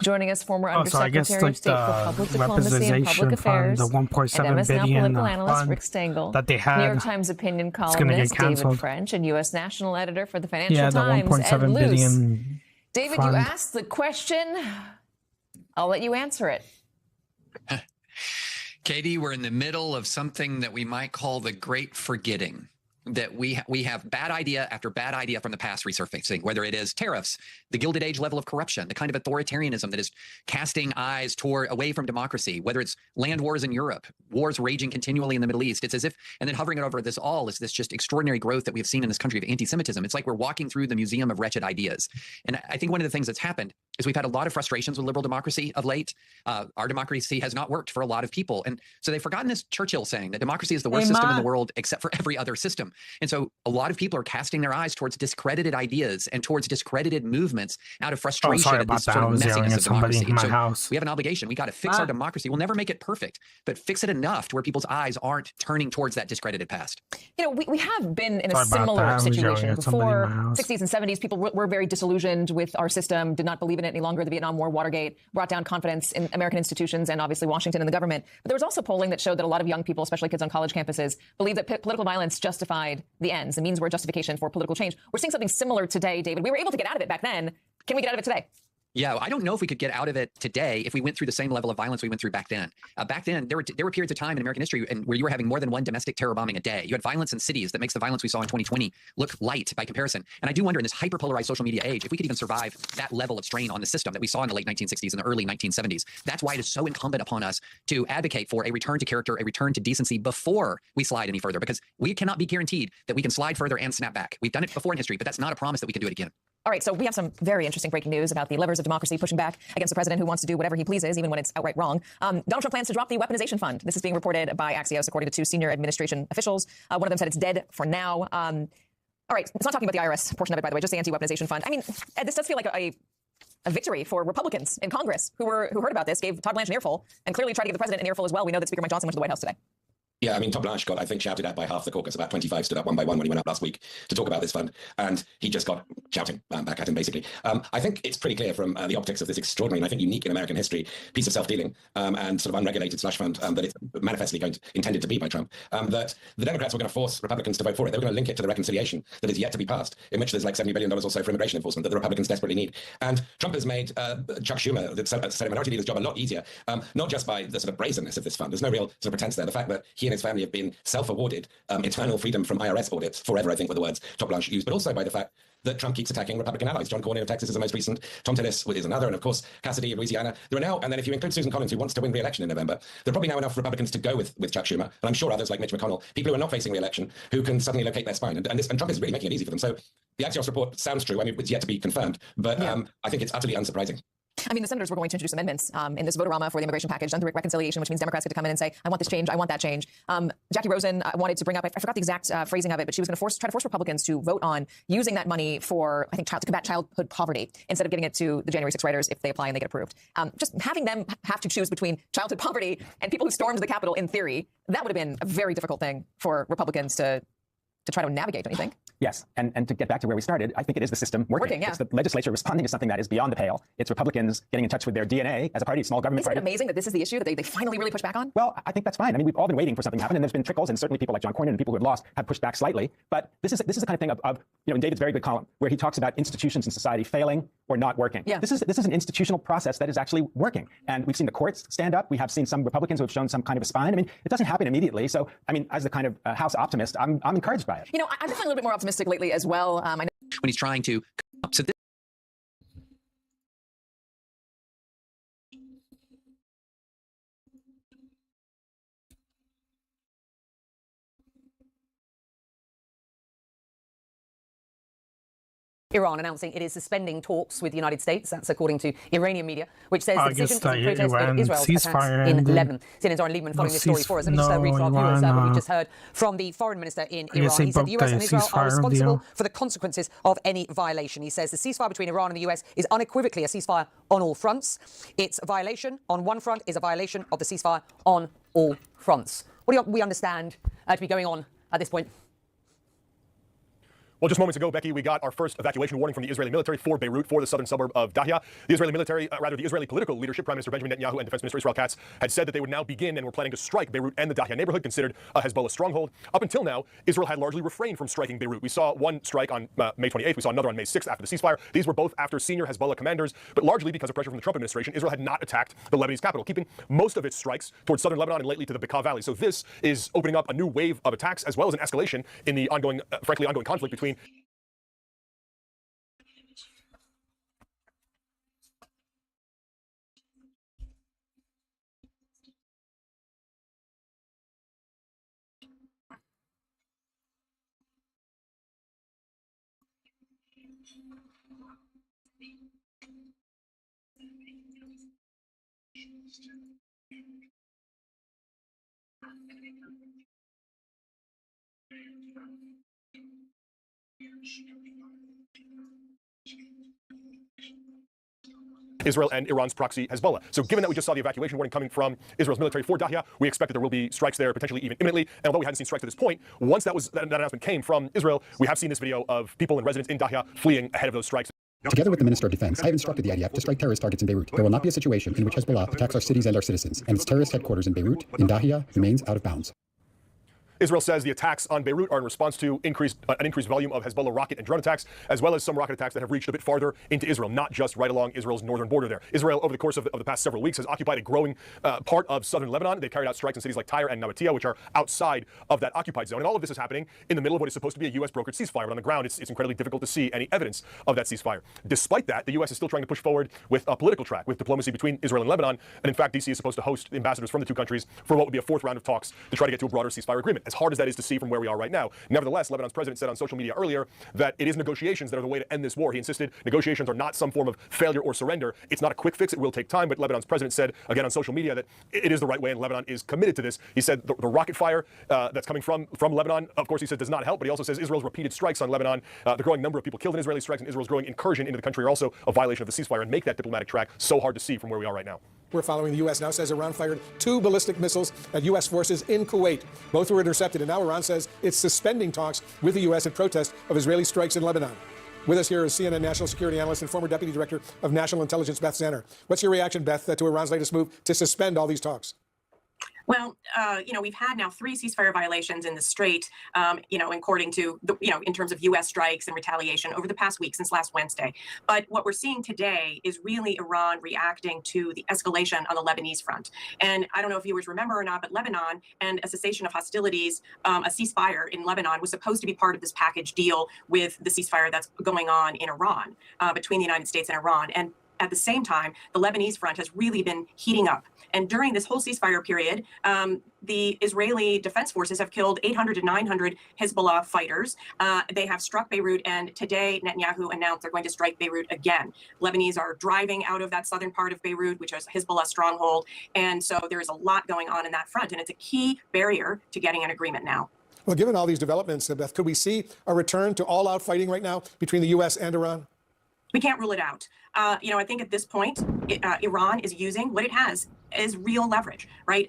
Joining us, former So I guess Undersecretary of State for Public Diplomacy and Public Affairs, the 1.7 and MS Now billion political analyst fund Rick Stengel, that they had, New York Times opinion gonna get columnist David canceled. French, and U.S. national editor for the Financial the Times, 1.7 Ed Luce. billion David, fund. you asked the question. I'll let you answer it. Katie, we're in the middle of something that we might call the great forgetting. That we have bad idea after bad idea from the past resurfacing, whether it is tariffs, the Gilded Age level of corruption, the kind of authoritarianism that is casting eyes away from democracy, whether it's land wars in Europe, wars raging continually in the Middle East. It's as if, and then hovering it over this all is this just extraordinary growth that we have seen in this country of anti-Semitism. It's like we're walking through the museum of wretched ideas. And I think one of the things that's happened is we've had a lot of frustrations with liberal democracy of late. Our democracy has not worked for a lot of people. And so they've forgotten this Churchill saying that democracy is the worst system in the world except for every other system. And so a lot of people are casting their eyes towards discredited ideas and towards discredited movements out of frustration at this sort of messiness of democracy. So we have an obligation. We got to fix our democracy. We'll never make it perfect, but fix it enough to where people's eyes aren't turning towards that discredited past. You know, we have been in a similar situation before. 60s and 70s, people were very disillusioned with our system, did not believe in it any longer. The Vietnam War, Watergate brought down confidence in American institutions and obviously Washington and the government. But there was also polling that showed that a lot of young people, especially kids on college campuses, believe that political violence justified the ends. The means were a justification for political change. We're seeing something similar today, David. We were able to get out of it back then. Can we get out of it today? Yeah, I don't know if we could get out of it today if we went through the same level of violence we went through back then. Back then, there were periods of time in American history where you were having more than one domestic terror bombing a day. You had violence in cities that makes the violence we saw in 2020 look light by comparison. And I do wonder in this hyper-polarized social media age, if we could even survive that level of strain on the system that we saw in the late 1960s and the early 1970s. That's why it is so incumbent upon us to advocate for a return to character, a return to decency before we slide any further, because we cannot be guaranteed that we can slide further and snap back. We've done it before in history, but that's not a promise that we can do it again. All right, so we have some very interesting breaking news about the levers of democracy pushing back against the president who wants to do whatever he pleases, even when it's outright wrong. Donald Trump plans to drop the weaponization fund. This is being reported by Axios, according to two senior administration officials. One of them said it's dead for now. All right, it's not talking about the IRS portion of it, by the way, just the anti-weaponization fund. I mean, Ed, this does feel like a victory for Republicans in Congress who heard about this, gave Todd Blanche an earful, and clearly tried to give the president an earful as well. We know that Speaker Mike Johnson went to the White House today. Yeah, I mean, Todd Blanche got, I think, shouted at by half the caucus. About 25 stood up one by one when he went up last week to talk about this fund. And he just got shouting back at him, basically. I think it's pretty clear from the optics of this extraordinary and I think unique in American history piece of self-dealing and sort of unregulated slush fund that it's manifestly intended to be by Trump, that the Democrats were going to force Republicans to vote for it. They were going to link it to the reconciliation that is yet to be passed, in which there's like $70 billion or so for immigration enforcement that the Republicans desperately need. And Trump has made Chuck Schumer, the Senate Minority Leader's job, a lot easier, not just by the sort of brazenness of this fund. There's no real sort of pretense there. The fact that he and his family have been self-awarded eternal freedom from IRS audits forever, I think were the words Todd Blanche used, but also by the fact that Trump keeps attacking Republican allies. John Cornyn of Texas is the most recent. Tom Tillis is another. And of course, Cassidy of Louisiana. There are now, and then if you include Susan Collins, who wants to win re-election in November, there are probably now enough Republicans to go with Chuck Schumer. And I'm sure others like Mitch McConnell, people who are not facing re-election, who can suddenly locate their spine. And Trump is really making it easy for them. So the Axios report sounds true. I mean, it's yet to be confirmed, but I think it's utterly unsurprising. I mean, the senators were going to introduce amendments in this vote-a-rama for the immigration package, done through reconciliation, which means Democrats get to come in and say, I want this change, I want that change. Jackie Rosen wanted to bring up, I forgot the exact phrasing of it, but she was going to try to force Republicans to vote on using that money for, I think, to combat childhood poverty instead of giving it to the January 6 writers if they apply and they get approved. Just having them have to choose between childhood poverty and people who stormed the Capitol, in theory, that would have been a very difficult thing for Republicans to try to navigate, don't you think? Yes, and to get back to where we started, I think it is the system working. It's the legislature responding to something that is beyond the pale. It's Republicans getting in touch with their DNA as a party, small government party. Isn't it amazing that this is the issue that they finally really push back on? Well, I think that's fine. I mean, we've all been waiting for something to happen, and there's been trickles, and certainly people like John Cornyn and people who have lost have pushed back slightly. But this is the kind of thing of in David's very good column where he talks about institutions in society failing or not working. Yeah. This is an institutional process that is actually working, and we've seen the courts stand up. We have seen some Republicans who have shown some kind of a spine. I mean, it doesn't happen immediately. So, I mean, as the kind of House optimist, I'm encouraged by it. You know, I've been feeling a little bit more optimistic lately as well. I know when he's trying to so this Iran announcing it is suspending talks with the United States. That's according to Iranian media, which says the decision is a protest over Israel's attacks in Lebanon. CNN's Oren Lieberman following this story for us. Let me just read for our viewers what we just heard from the foreign minister in Iran. He said the US and Israel are responsible for the consequences of any violation. He says the ceasefire between Iran and the US is unequivocally a ceasefire on all fronts. Its violation on one front is a violation of the ceasefire on all fronts. What do we understand to be going on at this point? Well, just moments ago, Becky, we got our first evacuation warning from the Israeli military for Beirut, for the southern suburb of Dahya. The Israeli military, the Israeli political leadership, Prime Minister Benjamin Netanyahu and Defense Minister Israel Katz, had said that they would now begin and were planning to strike Beirut and the Dahya neighborhood, considered a Hezbollah stronghold. Up until now, Israel had largely refrained from striking Beirut. We saw one strike on May 28th. We saw another on May 6th after the ceasefire. These were both after senior Hezbollah commanders, but largely because of pressure from the Trump administration, Israel had not attacked the Lebanese capital, keeping most of its strikes towards southern Lebanon and lately to the Bekaa Valley. So this is opening up a new wave of attacks, as well as an escalation in the ongoing, frankly, ongoing conflict between Israel and Iran's proxy Hezbollah. So given that we just saw the evacuation warning coming from Israel's military for Dahya, we expect that there will be strikes there, potentially even imminently. And although we hadn't seen strikes to this point, once that announcement came from Israel, we have seen this video of people and residents in Dahya fleeing ahead of those strikes. Together with the Minister of Defense, I have instructed the IDF to strike terrorist targets in Beirut. There will not be a situation in which Hezbollah attacks our cities and our citizens, and its terrorist headquarters in Beirut, in Dahya, remains out of bounds. Israel says the attacks on Beirut are in response to an increased volume of Hezbollah rocket and drone attacks, as well as some rocket attacks that have reached a bit farther into Israel, not just right along Israel's northern border there. Israel, over the course of the past several weeks, has occupied a growing part of southern Lebanon. They've carried out strikes in cities like Tyre and Nabatea, which are outside of that occupied zone. And all of this is happening in the middle of what is supposed to be a U.S. brokered ceasefire. But on the ground, it's incredibly difficult to see any evidence of that ceasefire. Despite that, the U.S. is still trying to push forward with a political track, with diplomacy between Israel and Lebanon. And in fact, D.C. is supposed to host ambassadors from the two countries for what would be a fourth round of talks to try to get to a broader ceasefire agreement. As hard as that is to see from where we are right now. Nevertheless, Lebanon's president said on social media earlier that it is negotiations that are the way to end this war. He insisted negotiations are not some form of failure or surrender. It's not a quick fix. It will take time. But Lebanon's president said, again on social media, that it is the right way and Lebanon is committed to this. He said the rocket fire that's coming from Lebanon, of course, he said does not help. But he also says Israel's repeated strikes on Lebanon, the growing number of people killed in Israeli strikes, and Israel's growing incursion into the country are also a violation of the ceasefire and make that diplomatic track so hard to see from where we are right now. We're following. The U.S. now says Iran fired 2 ballistic missiles at U.S. forces in Kuwait. Both were intercepted, and now Iran says it's suspending talks with the U.S. in protest of Israeli strikes in Lebanon. With us here is CNN national security analyst and former deputy director of national intelligence, Beth Zanner. What's your reaction, Beth, to Iran's latest move to suspend all these talks? Well, we've had now 3 ceasefire violations in the Strait, according to, in terms of U.S. strikes and retaliation over the past week since last Wednesday. But what we're seeing today is really Iran reacting to the escalation on the Lebanese front. And I don't know if viewers remember or not, but Lebanon and a cessation of hostilities, a ceasefire in Lebanon was supposed to be part of this package deal with the ceasefire that's going on in Iran, between the United States and Iran. And at the same time, the Lebanese front has really been heating up. And during this whole ceasefire period, the Israeli defense forces have killed 800 to 900 Hezbollah fighters. They have struck Beirut, and today Netanyahu announced they're going to strike Beirut again. Lebanese are driving out of that southern part of Beirut, which is Hezbollah stronghold. And so there is a lot going on in that front, and it's a key barrier to getting an agreement now. Well, given all these developments, Beth, could we see a return to all-out fighting right now between the U.S. and Iran? We can't rule it out. I think at this point, Iran is using what it has as real leverage, right?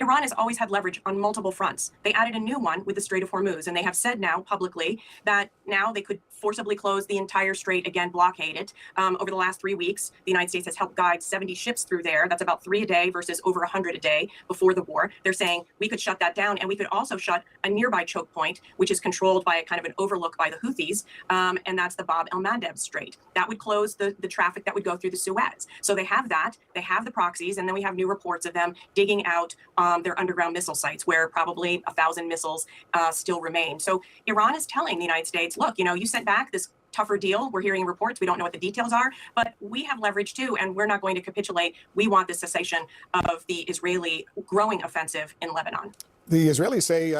Iran has always had leverage on multiple fronts. They added a new one with the Strait of Hormuz, and they have said now publicly that now they could forcibly close the entire strait, again, blockade it. Over the last 3 weeks, the United States has helped guide 70 ships through there. That's about 3 a day versus over 100 a day before the war. They're saying we could shut that down, and we could also shut a nearby choke point, which is controlled by a kind of an overlook by the Houthis, and that's the Bab el-Mandeb Strait. That would close the traffic that would go through the Suez. So they have that. They have the proxies, and then we have new reports of them digging out their underground missile sites where probably 1,000 missiles still remain. So Iran is telling the United States, look, you sent back this tougher deal. We're hearing reports. We don't know what the details are, but we have leverage too, and we're not going to capitulate. We want the cessation of the Israeli growing offensive in Lebanon. The Israelis say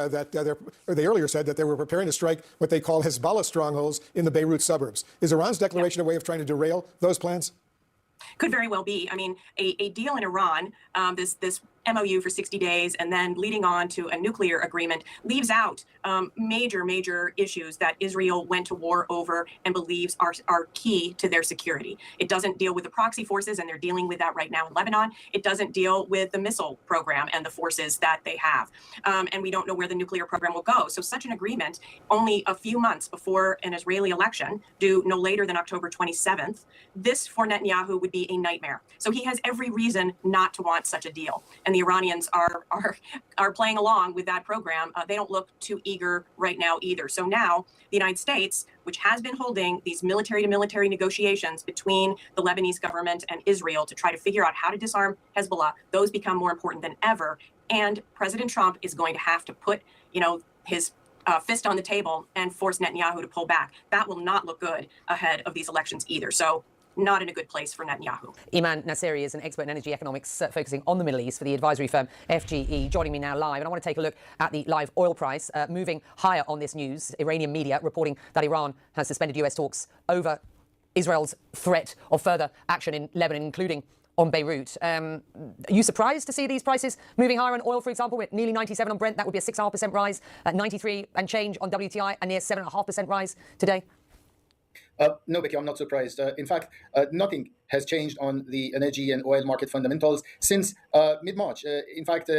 they earlier said that they were preparing to strike what they call Hezbollah strongholds in the Beirut suburbs. Is Iran's declaration a way of trying to derail those plans? Could very well be. I mean, a deal in Iran, this MOU for 60 days and then leading on to a nuclear agreement leaves out major issues that Israel went to war over and believes are key to their security. It doesn't deal with the proxy forces, and they're dealing with that right now in Lebanon. It doesn't deal with the missile program and the forces that they have. And we don't know where the nuclear program will go. So such an agreement, only a few months before an Israeli election, due no later than October 27th, this for Netanyahu would be a nightmare. So he has every reason not to want such a deal. And the Iranians are playing along with that program. They don't look too eager right now either. So now the United States, which has been holding these military-to-military negotiations between the Lebanese government and Israel to try to figure out how to disarm Hezbollah, those become more important than ever. And President Trump is going to have to put, his fist on the table and force Netanyahu to pull back. That will not look good ahead of these elections either. So not in a good place for Netanyahu. Iman Nasseri is an expert in energy economics focusing on the Middle East for the advisory firm FGE, joining me now live. And I want to take a look at the live oil price moving higher on this news. Iranian media reporting that Iran has suspended US talks over Israel's threat of further action in Lebanon, including on Beirut. Are you surprised to see these prices moving higher on oil, for example? We're at nearly 97 on Brent. That would be a 6.5% rise, 93 and change on WTI, a near 7.5% rise today. No, Becky, I'm not surprised. In fact, nothing has changed on the energy and oil market fundamentals since mid-March. In fact,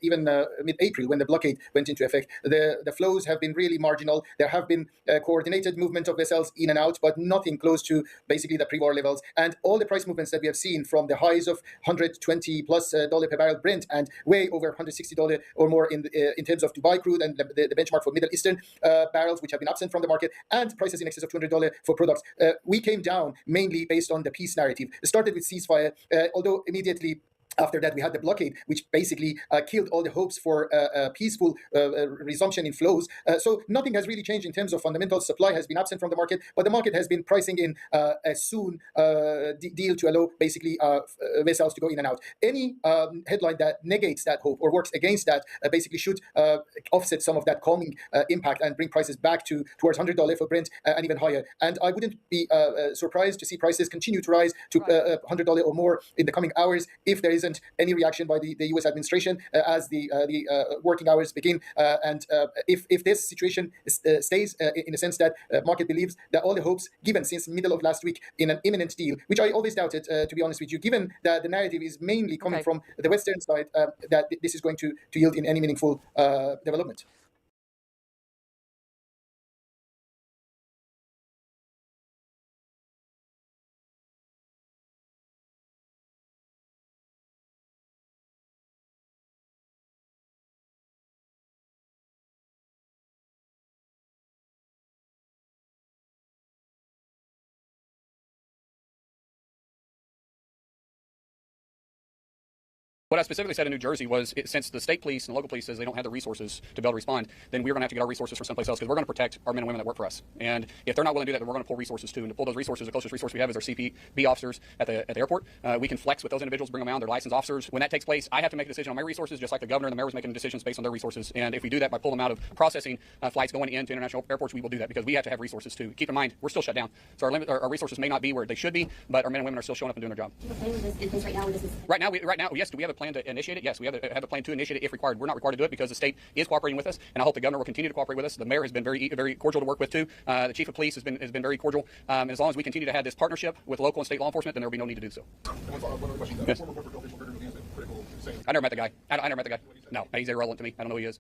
even mid-April, when the blockade went into effect, the flows have been really marginal. There have been coordinated movement of vessels in and out, but nothing close to basically the pre-war levels. And all the price movements that we have seen, from the highs of $120 plus per barrel Brent and way over $160 or more in terms of Dubai crude and the benchmark for Middle Eastern barrels, which have been absent from the market, and prices in excess of $200 for products. We came down mainly based on the peace narrative. It started with ceasefire, although immediately after that, we had the blockade, which basically killed all the hopes for a peaceful resumption in flows. So nothing has really changed in terms of fundamentals. Supply has been absent from the market, but the market has been pricing in a soon deal to allow basically vessels to go in and out. Any headline that negates that hope or works against that basically should offset some of that calming impact and bring prices back towards $100 for Brent and even higher. And I wouldn't be surprised to see prices continue to rise to $100 or more in the coming hours if there isn't any reaction by the U.S. administration as the working hours begin. And if this situation stays in a sense that market believes that all the hopes given since middle of last week in an imminent deal, which I always doubted, to be honest with you, given that the narrative is mainly coming from the Western side, that this is going to yield in any meaningful development. What I specifically said in New Jersey was, since the state police and the local police says they don't have the resources to be able to respond, then we're going to have to get our resources from someplace else, because we're going to protect our men and women that work for us. And if they're not willing to do that, then we're going to pull resources too. And to pull those resources, the closest resource we have is our CPB officers at the airport. We can flex with those individuals, bring them around. They're licensed officers. When that takes place, I have to make a decision on my resources, just like the governor and the mayor was making decisions based on their resources. And if we do that by pulling them out of processing flights going into international airports, we will do that, because we have to have resources too. Keep in mind, we're still shut down, so our resources may not be where they should be, but our men and women are still showing up and doing their job. Do you have a plan with this in place right now? Right now, yes. Do we have a plan to initiate it? Yes, we have a plan to initiate it if required. We're not required to do it because the state is cooperating with us, and I hope the governor will continue to cooperate with us. The mayor has been very cordial to work with too. The chief of police has been very cordial. And as long as we continue to have this partnership with local and state law enforcement, then there will be no need to do so. Yes. I never met the guy. I never met the guy. No, he's irrelevant to me. I don't know who he is.